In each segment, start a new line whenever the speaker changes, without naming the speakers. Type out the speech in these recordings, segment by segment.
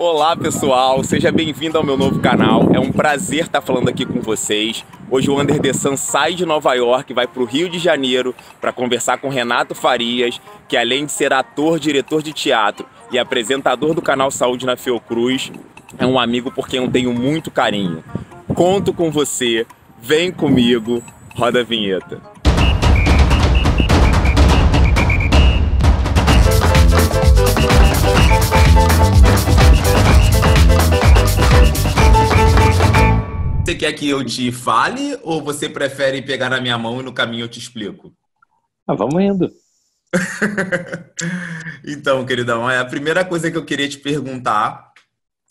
Olá pessoal, seja bem-vindo ao meu novo canal. É um prazer estar falando aqui com vocês. Hoje o Under the Sun sai de Nova York e vai para o Rio de Janeiro para conversar com Renato Farias, que além de ser ator, diretor de teatro e apresentador do canal Saúde na Fiocruz, é um amigo por quem eu tenho muito carinho. Conto com você, vem comigo, roda a vinheta. Você quer que eu te fale ou você prefere pegar na minha mão e no caminho eu te explico?
Vamos indo.
Então, queridão, a primeira coisa que eu queria te perguntar,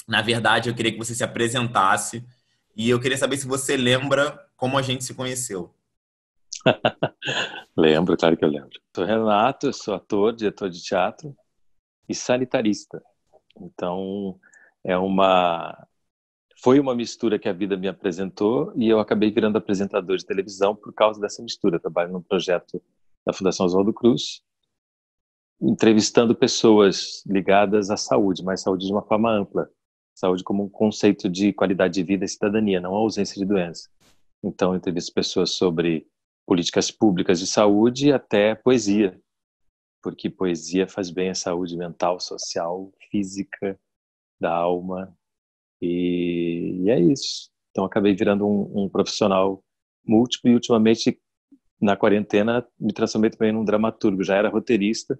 na verdade, eu queria que você se apresentasse e eu queria saber se você lembra como a gente se conheceu.
Lembro, claro que eu lembro. Sou Renato, eu sou ator, diretor de teatro e sanitarista. Então, foi uma mistura que a vida me apresentou e eu acabei virando apresentador de televisão por causa dessa mistura. Eu trabalho num projeto da Fundação Oswaldo Cruz, entrevistando pessoas ligadas à saúde, mas saúde de uma forma ampla. Saúde como um conceito de qualidade de vida e cidadania, não a ausência de doença. Então, eu entrevisto pessoas sobre políticas públicas de saúde até poesia, porque poesia faz bem à saúde mental, social, física, da alma, e é isso. Então, acabei virando um profissional múltiplo e, ultimamente, na quarentena, me transformei também num dramaturgo. Já era roteirista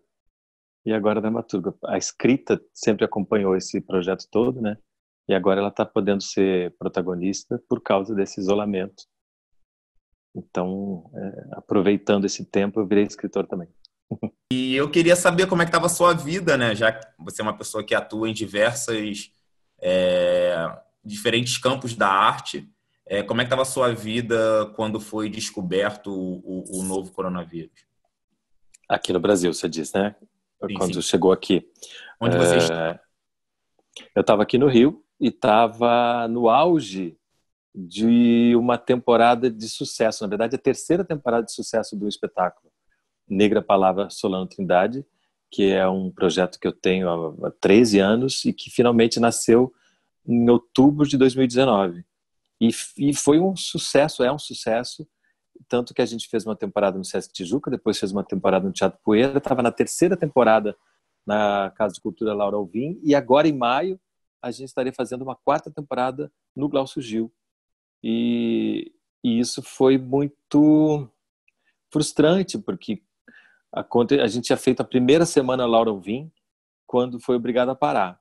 e agora dramaturgo. A escrita sempre acompanhou esse projeto todo, né? E agora ela está podendo ser protagonista por causa desse isolamento. Então, aproveitando esse tempo, eu virei escritor também.
E eu queria saber como é que estava a sua vida, né? Já que você é uma pessoa que atua em é, diferentes campos da arte. Como é que estava a sua vida quando foi descoberto o novo coronavírus?
Aqui no Brasil, você diz, né?
Sim,
Quando
sim.
chegou aqui.
Onde você está?
Eu estava aqui no Rio e estava no auge de uma temporada de sucesso. Na verdade, a terceira temporada de sucesso do espetáculo Negra Palavra Solano Trindade, que é um projeto que eu tenho há 13 anos e que finalmente nasceu em outubro de 2019. E foi um sucesso, é um sucesso, tanto que a gente fez uma temporada no Sesc Tijuca, depois fez uma temporada no Teatro Poeira, estava na terceira temporada na Casa de Cultura Laura Alvim, e agora em maio a gente estaria fazendo uma quarta temporada no Glaucio Gil. E, e isso foi muito frustrante, porque a gente tinha feito a primeira semana Laura Alvim quando foi obrigado a parar.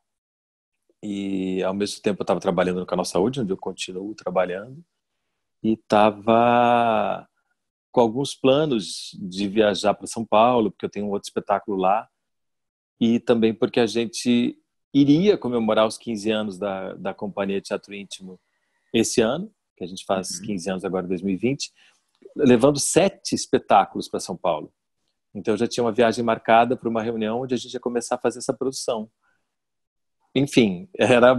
E ao mesmo tempo eu estava trabalhando no Canal Saúde, onde eu continuo trabalhando, e estava com alguns planos de viajar para São Paulo, porque eu tenho um outro espetáculo lá, e também porque a gente iria comemorar os 15 anos da Companhia Teatro Íntimo esse ano, que a gente faz
Uhum.
15 anos agora em 2020, levando 7 espetáculos para São Paulo. Então eu já tinha uma viagem marcada para uma reunião onde a gente ia começar a fazer essa produção. Enfim, era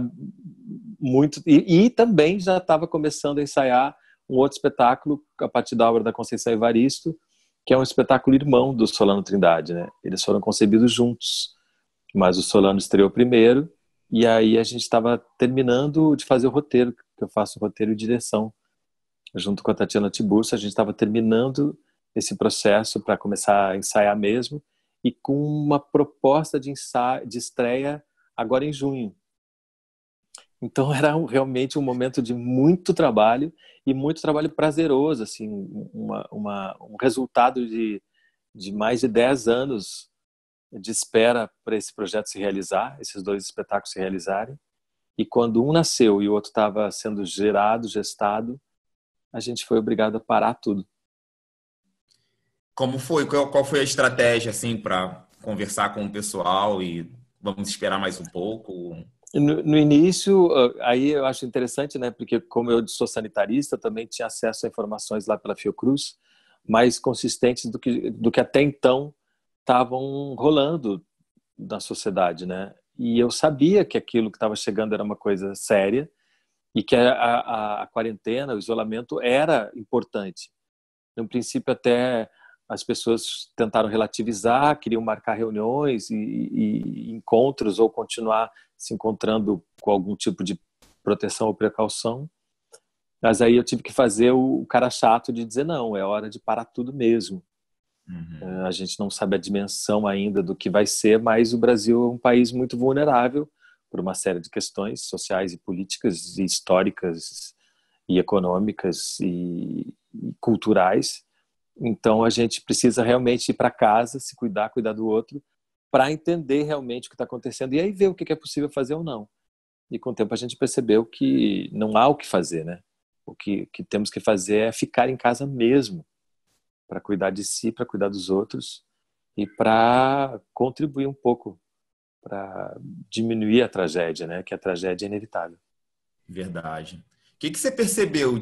muito... E também já estava começando a ensaiar um outro espetáculo a partir da obra da Conceição Evaristo, que é um espetáculo irmão do Solano Trindade, né? Eles foram concebidos juntos, mas o Solano estreou primeiro, e aí a gente estava terminando de fazer o roteiro, que eu faço roteiro e direção, junto com a Tatiana Tiburcio. A gente estava terminando esse processo para começar a ensaiar mesmo, e com uma proposta de estreia agora em junho. Então era realmente um momento de muito trabalho, e muito trabalho prazeroso, assim, um resultado de mais de 10 anos de espera para esse projeto se realizar, esses dois espetáculos se realizarem. E quando um nasceu e o outro estava sendo gerado, gestado, a gente foi obrigado a parar tudo.
Como foi? Qual foi a estratégia assim para conversar com o pessoal e vamos esperar mais um pouco?
No início, aí eu acho interessante, né? Porque como eu sou sanitarista, também tinha acesso a informações lá pela Fiocruz mais consistentes do que até então estavam rolando na sociedade, né? E eu sabia que aquilo que estava chegando era uma coisa séria e que a quarentena, o isolamento era importante. No princípio, até as pessoas tentaram relativizar, queriam marcar reuniões e encontros ou continuar se encontrando com algum tipo de proteção ou precaução. Mas aí eu tive que fazer o cara chato de dizer não, é hora de parar tudo mesmo. A gente não sabe a dimensão ainda do que vai ser, mas o Brasil é um país muito vulnerável por uma série de questões sociais e políticas e históricas e econômicas e culturais. Então a gente precisa realmente ir para casa, se cuidar, cuidar do outro, para entender realmente o que está acontecendo e aí ver o que é possível fazer ou não. E com o tempo a gente percebeu que não há o que fazer, né? O que temos que fazer é ficar em casa mesmo, para cuidar de si, para cuidar dos outros e para contribuir um pouco para diminuir a tragédia, né? Que a tragédia é inevitável.
Verdade. O que você percebeu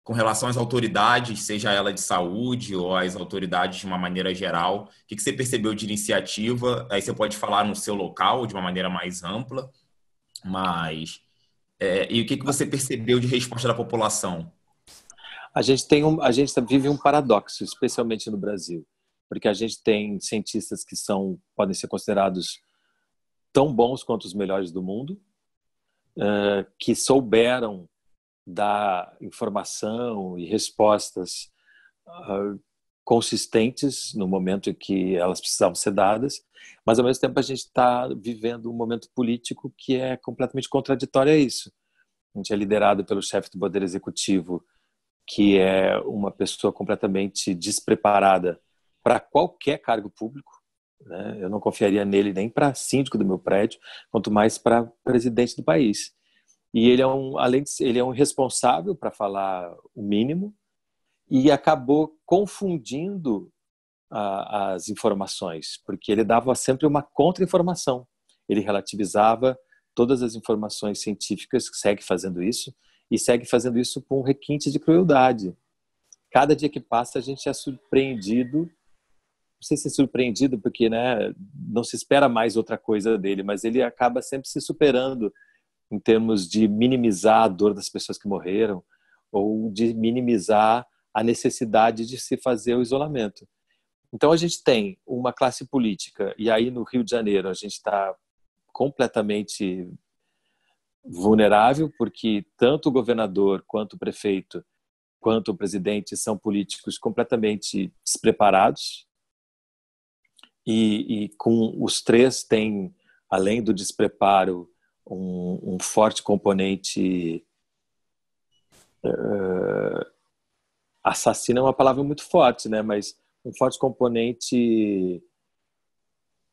com relação às autoridades, seja ela de saúde ou às autoridades de uma maneira geral? O que você percebeu de iniciativa? Aí você pode falar no seu local de uma maneira mais ampla, mas e o que você percebeu de resposta da população?
A gente vive um paradoxo, especialmente no Brasil, porque a gente tem cientistas que podem ser considerados tão bons quanto os melhores do mundo, que souberam dar informação e respostas consistentes no momento em que elas precisavam ser dadas, mas ao mesmo tempo a gente está vivendo um momento político que é completamente contraditório a isso. A gente é liderado pelo chefe do Poder Executivo, que é uma pessoa completamente despreparada para qualquer cargo público, né? Eu não confiaria nele nem para síndico do meu prédio, quanto mais para presidente do país. E ele ele é um responsável para falar o mínimo e acabou confundindo as informações, porque ele dava sempre uma contra-informação. Ele relativizava todas as informações científicas, segue fazendo isso, e segue fazendo isso com requintes de crueldade. Cada dia que passa a gente é surpreendido, não sei se é surpreendido porque, né, não se espera mais outra coisa dele, mas ele acaba sempre se superando em termos de minimizar a dor das pessoas que morreram ou de minimizar a necessidade de se fazer o isolamento. Então a gente tem uma classe política, e aí no Rio de Janeiro a gente está completamente vulnerável, porque tanto o governador, quanto o prefeito, quanto o presidente são políticos completamente despreparados e com os três tem, além do despreparo, um forte componente assassino é uma palavra muito forte, né? Mas um forte componente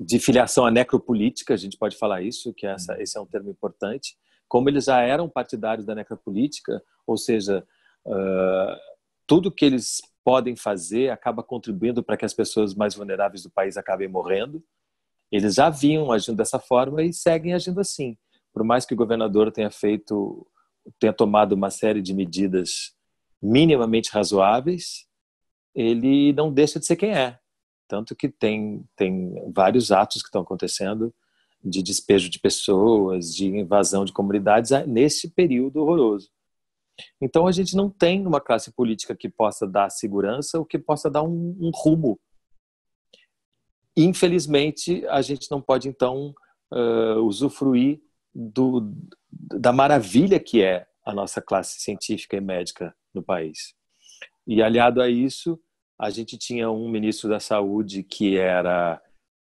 de filiação à necropolítica, a gente pode falar isso, que esse é um termo importante. Como eles já eram partidários da necropolítica, ou seja, tudo que eles podem fazer acaba contribuindo para que as pessoas mais vulneráveis do país acabem morrendo. Eles já vinham agindo dessa forma e seguem agindo assim. Por mais que o governador tenha tomado uma série de medidas minimamente razoáveis, ele não deixa de ser quem é. Tanto que tem vários atos que estão acontecendo de despejo de pessoas, de invasão de comunidades nesse período horroroso. Então a gente não tem uma classe política que possa dar segurança ou que possa dar um rumo. Infelizmente, a gente não pode então usufruir da maravilha que é a nossa classe científica e médica no país. E aliado a isso, a gente tinha um ministro da Saúde que era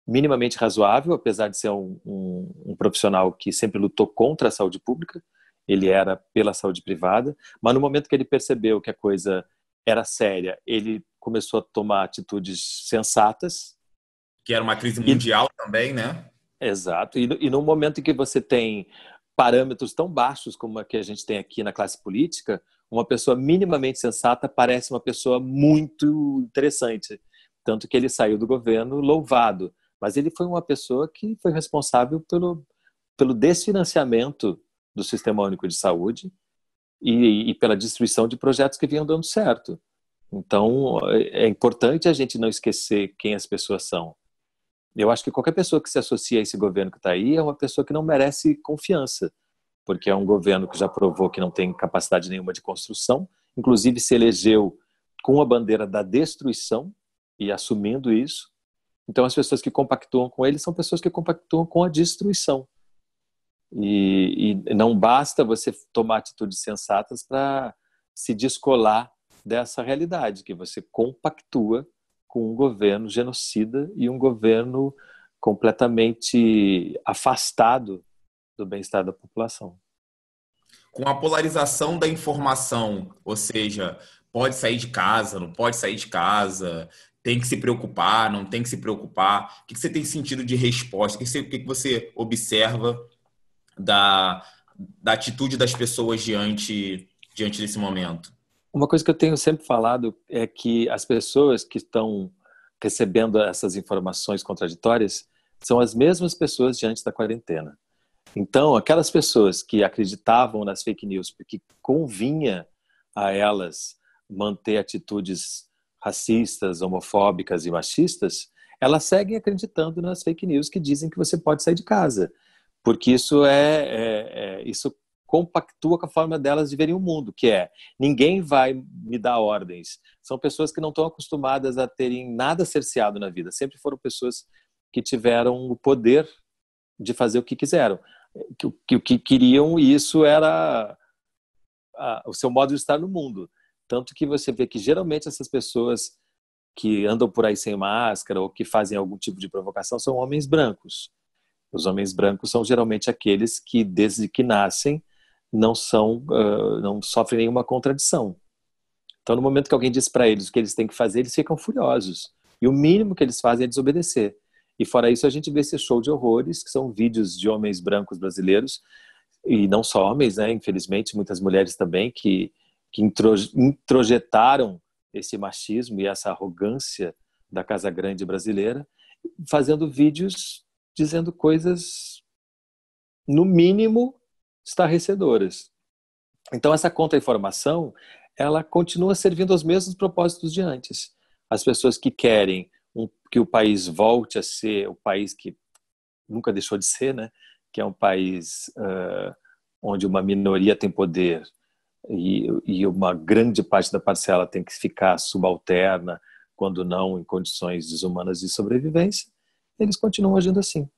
minimamente razoável, apesar de ser um profissional que sempre lutou contra a saúde pública. Ele era pela saúde privada, mas no momento que ele percebeu que a coisa era séria, ele começou a tomar atitudes sensatas.
Que era uma crise mundial também, né?
Exato. E no momento em que você tem parâmetros tão baixos como a que a gente tem aqui na classe política, uma pessoa minimamente sensata parece uma pessoa muito interessante. Tanto que ele saiu do governo louvado. Mas ele foi uma pessoa que foi responsável pelo desfinanciamento do Sistema Único de Saúde e pela destruição de projetos que vinham dando certo. Então, é importante a gente não esquecer quem as pessoas são. Eu acho que qualquer pessoa que se associa a esse governo que está aí é uma pessoa que não merece confiança, porque é um governo que já provou que não tem capacidade nenhuma de construção, inclusive se elegeu com a bandeira da destruição e assumindo isso. Então, as pessoas que compactuam com ele são pessoas que compactuam com a destruição. E não basta você tomar atitudes sensatas para se descolar dessa realidade, que você compactua com um governo genocida e um governo completamente afastado do bem-estar da população.
Com a polarização da informação, ou seja, pode sair de casa, não pode sair de casa, tem que se preocupar, não tem que se preocupar. O que você tem sentido de resposta? O que você observa da atitude das pessoas diante desse momento?
Uma coisa que eu tenho sempre falado é que as pessoas que estão recebendo essas informações contraditórias são as mesmas pessoas diante da quarentena. Então, aquelas pessoas que acreditavam nas fake news porque convinha a elas manter atitudes racistas, homofóbicas e machistas, elas seguem acreditando nas fake news que dizem que você pode sair de casa, porque isso compactua com a forma delas de verem o mundo, que é: ninguém vai me dar ordens. São pessoas que não estão acostumadas a terem nada cerceado na vida, sempre foram pessoas que tiveram o poder de fazer o que quiseram, o que queriam, e isso era o seu modo de estar no mundo. Tanto que você vê que geralmente essas pessoas que andam por aí sem máscara ou que fazem algum tipo de provocação são homens brancos. Os homens brancos são geralmente aqueles que, desde que nascem, não sofrem nenhuma contradição. Então, no momento que alguém diz para eles o que eles têm que fazer, eles ficam furiosos. E o mínimo que eles fazem é desobedecer. E fora isso, a gente vê esse show de horrores, que são vídeos de homens brancos brasileiros, e não só homens, né? Infelizmente, muitas mulheres também, que introjetaram esse machismo e essa arrogância da Casa Grande brasileira, fazendo vídeos dizendo coisas, no mínimo, estarrecedoras. Então, essa contra-informação, ela continua servindo aos mesmos propósitos de antes. As pessoas que querem que o país volte a ser o país que nunca deixou de ser, né? Que é um país onde uma minoria tem poder e uma grande parte da parcela tem que ficar subalterna, quando não em condições desumanas de sobrevivência, eles continuam agindo assim.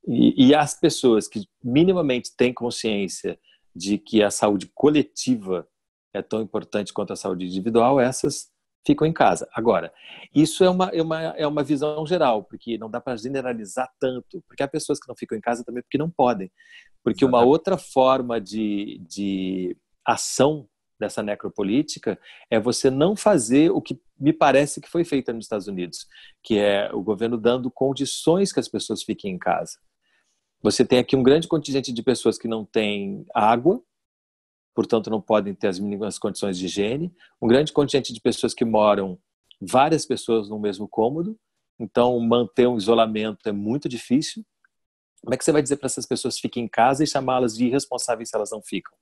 E as pessoas que minimamente têm consciência de que a saúde coletiva é tão importante quanto a saúde individual, essas ficam em casa. Agora, isso é uma visão geral, porque não dá para generalizar tanto, porque há pessoas que não ficam em casa também porque não podem. Porque uma outra forma de ação dessa necropolítica é você não fazer o que me parece que foi feito nos Estados Unidos, que é o governo dando condições que as pessoas fiquem em casa. Você tem aqui um grande contingente de pessoas que não têm água, portanto não podem ter as mínimas condições de higiene, um grande contingente de pessoas que moram várias pessoas no mesmo cômodo, então manter um isolamento é muito difícil. Como é que você vai dizer para essas pessoas fiquem em casa e chamá-las de irresponsáveis se elas não ficam?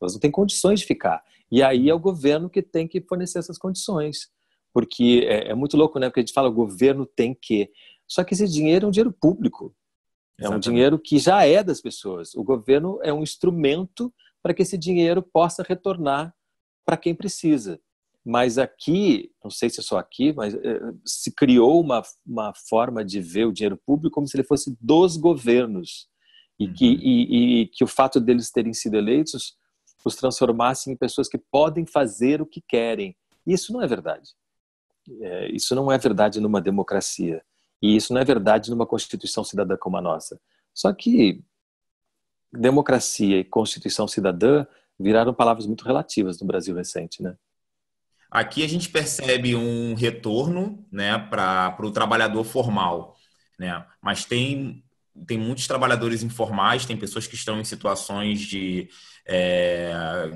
Elas não têm condições de ficar. E aí é o governo que tem que fornecer essas condições. Porque é muito louco, né? Porque a gente fala o governo tem que. Só que esse dinheiro é um dinheiro público. É um dinheiro que já é das pessoas. O governo é um instrumento para que esse dinheiro possa retornar para quem precisa. Mas aqui, não sei se é só aqui, mas se criou uma forma de ver o dinheiro público como se ele fosse dos governos. E que o fato deles terem sido eleitos os transformasse em pessoas que podem fazer o que querem. Isso não é verdade. Isso não é verdade numa democracia. E isso não é verdade numa Constituição cidadã como a nossa. Só que democracia e Constituição cidadã viraram palavras muito relativas no Brasil recente, né?
Aqui a gente percebe um retorno, né, para o trabalhador formal, né? Mas tem muitos trabalhadores informais, tem pessoas que estão em situações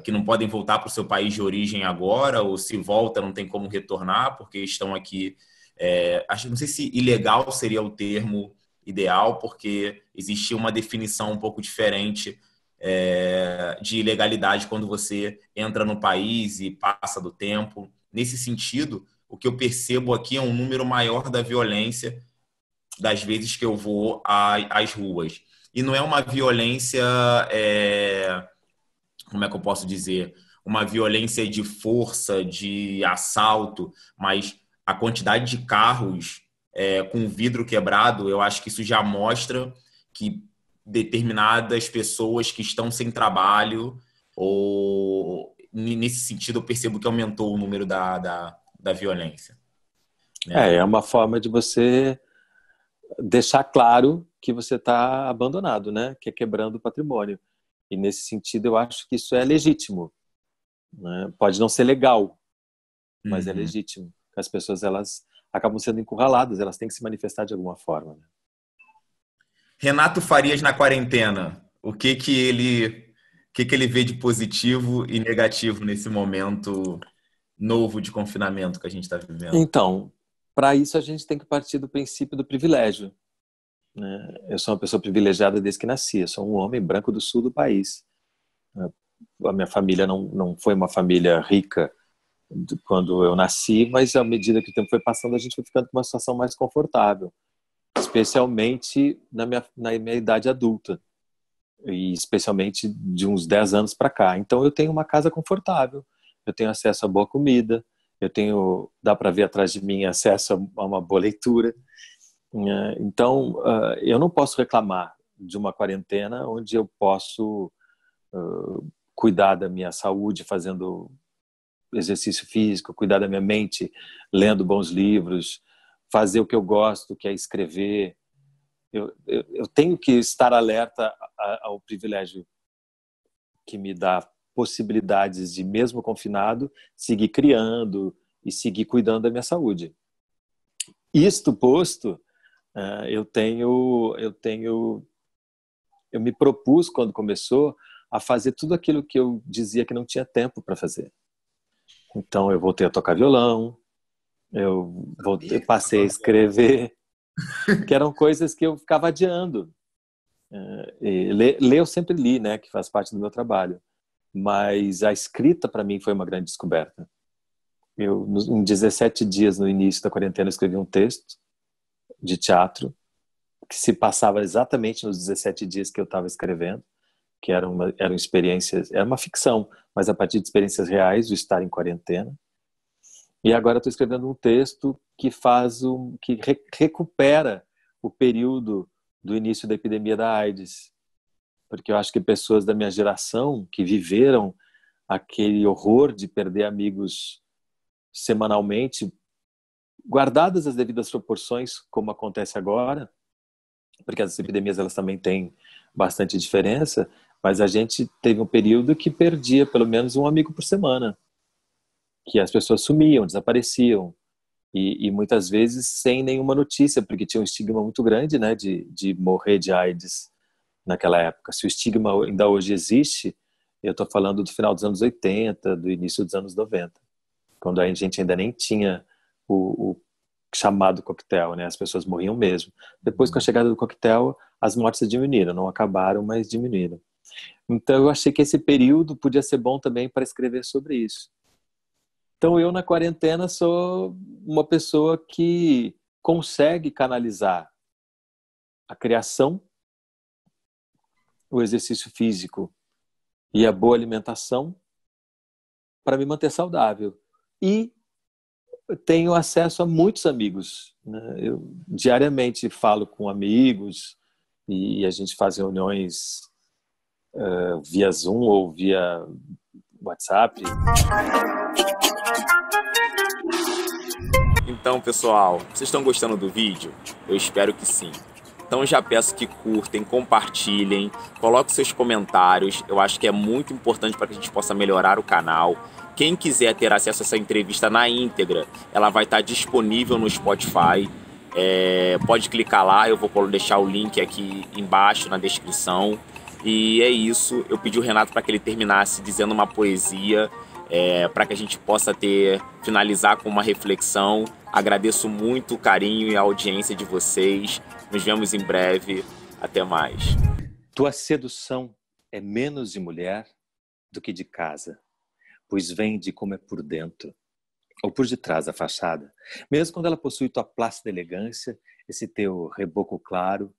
que não podem voltar para o seu país de origem agora, ou se volta não tem como retornar, porque estão aqui. Não sei se ilegal seria o termo ideal, porque existe uma definição um pouco diferente de ilegalidade quando você entra no país e passa do tempo. Nesse sentido, o que eu percebo aqui é um número maior da violência das vezes que eu vou às ruas. E não é uma violência, como é que eu posso dizer? uma violência de força, de assalto, mas a quantidade de carros com vidro quebrado, eu acho que isso já mostra que determinadas pessoas que estão sem trabalho, ou nesse sentido eu percebo que aumentou o número da violência, né?
É uma forma de você deixar claro que você está abandonado, né? Que é quebrando o patrimônio. E nesse sentido eu acho que isso é legítimo, né? Pode não ser legal, mas é
Uhum.
legítimo. As pessoas, elas acabam sendo encurraladas, elas têm que se manifestar de alguma forma, né?
Renato Farias na quarentena, o que ele vê de positivo e negativo nesse momento novo de confinamento que a gente está vivendo?
Então, para isso a gente tem que partir do princípio do privilégio, né? Eu sou uma pessoa privilegiada desde que nasci. Eu sou um homem branco do sul do país. A minha família não foi uma família rica quando eu nasci, mas à medida que o tempo foi passando, a gente foi ficando com uma situação mais confortável, especialmente na minha idade adulta, e especialmente de uns 10 anos para cá. Então eu tenho uma casa confortável, eu tenho acesso a boa comida, dá para ver atrás de mim, acesso a uma boa leitura. Então eu não posso reclamar de uma quarentena onde eu posso cuidar da minha saúde fazendo exercício físico, cuidar da minha mente lendo bons livros, fazer o que eu gosto, que é escrever. Eu tenho que estar alerta ao privilégio que me dá possibilidades de, mesmo confinado, seguir criando e seguir cuidando da minha saúde. Isto posto, eu me propus, quando começou, a fazer tudo aquilo que eu dizia que não tinha tempo para fazer. Então eu voltei a tocar violão, passei a escrever, que eram coisas que eu ficava adiando. Ler eu sempre li, né, que faz parte do meu trabalho, mas a escrita para mim foi uma grande descoberta. Em 17 dias no início da quarentena, eu escrevi um texto de teatro que se passava exatamente nos 17 dias que eu estava escrevendo, que eram experiências, era uma ficção, mas a partir de experiências reais, de estar em quarentena. E agora estou escrevendo um texto que recupera o período do início da epidemia da AIDS, porque eu acho que pessoas da minha geração que viveram aquele horror de perder amigos semanalmente, guardadas as devidas proporções, como acontece agora, porque as epidemias elas também têm bastante diferença, mas a gente teve um período que perdia pelo menos um amigo por semana, que as pessoas sumiam, desapareciam, e muitas vezes sem nenhuma notícia, porque tinha um estigma muito grande, né, de morrer de AIDS naquela época. Se o estigma ainda hoje existe, eu estou falando do final dos anos 80, do início dos anos 90, quando a gente ainda nem tinha o chamado coquetel, né? As pessoas morriam mesmo. Depois, com a chegada do coquetel, as mortes diminuíram, não acabaram, mas diminuíram. Então, eu achei que esse período podia ser bom também para escrever sobre isso. Então, eu na quarentena sou uma pessoa que consegue canalizar a criação, o exercício físico e a boa alimentação para me manter saudável. E tenho acesso a muitos amigos, né? Eu diariamente falo com amigos e a gente faz reuniões via Zoom ou via WhatsApp.
Então, pessoal, vocês estão gostando do vídeo? Eu espero que sim. Então já peço que curtem, compartilhem, coloquem seus comentários. Eu acho que é muito importante para que a gente possa melhorar o canal. Quem quiser ter acesso a essa entrevista na íntegra, ela vai estar disponível no Spotify. Pode clicar lá, eu vou deixar o link aqui embaixo na descrição. E é isso, eu pedi ao Renato para que ele terminasse dizendo uma poesia, para que a gente possa finalizar com uma reflexão. Agradeço muito o carinho e a audiência de vocês. Nos vemos em breve. Até mais.
Tua sedução é menos de mulher do que de casa, pois vem de como é por dentro, ou por detrás da fachada. Mesmo quando ela possui tua plácida elegância, esse teu reboco claro,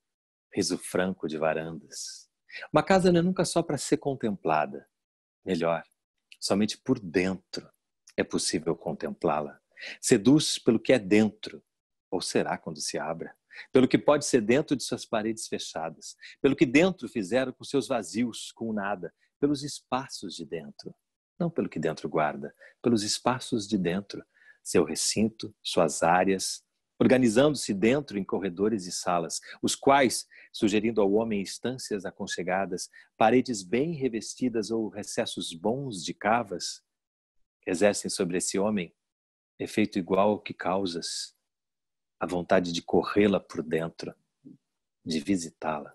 riso franco de varandas. Uma casa não é nunca só para ser contemplada. Melhor, Somente por dentro é possível contemplá-la. Seduz pelo que é dentro, ou será quando se abra, pelo que pode ser dentro de suas paredes fechadas, pelo que dentro fizeram com seus vazios, com o nada, pelos espaços de dentro. Não pelo que dentro guarda, pelos espaços de dentro, seu recinto, suas áreas, organizando-se dentro em corredores e salas, os quais, sugerindo ao homem estâncias aconchegadas, paredes bem revestidas ou recessos bons de cavas, exercem sobre esse homem efeito igual ao que causas, a vontade de corrê-la por dentro, de visitá-la.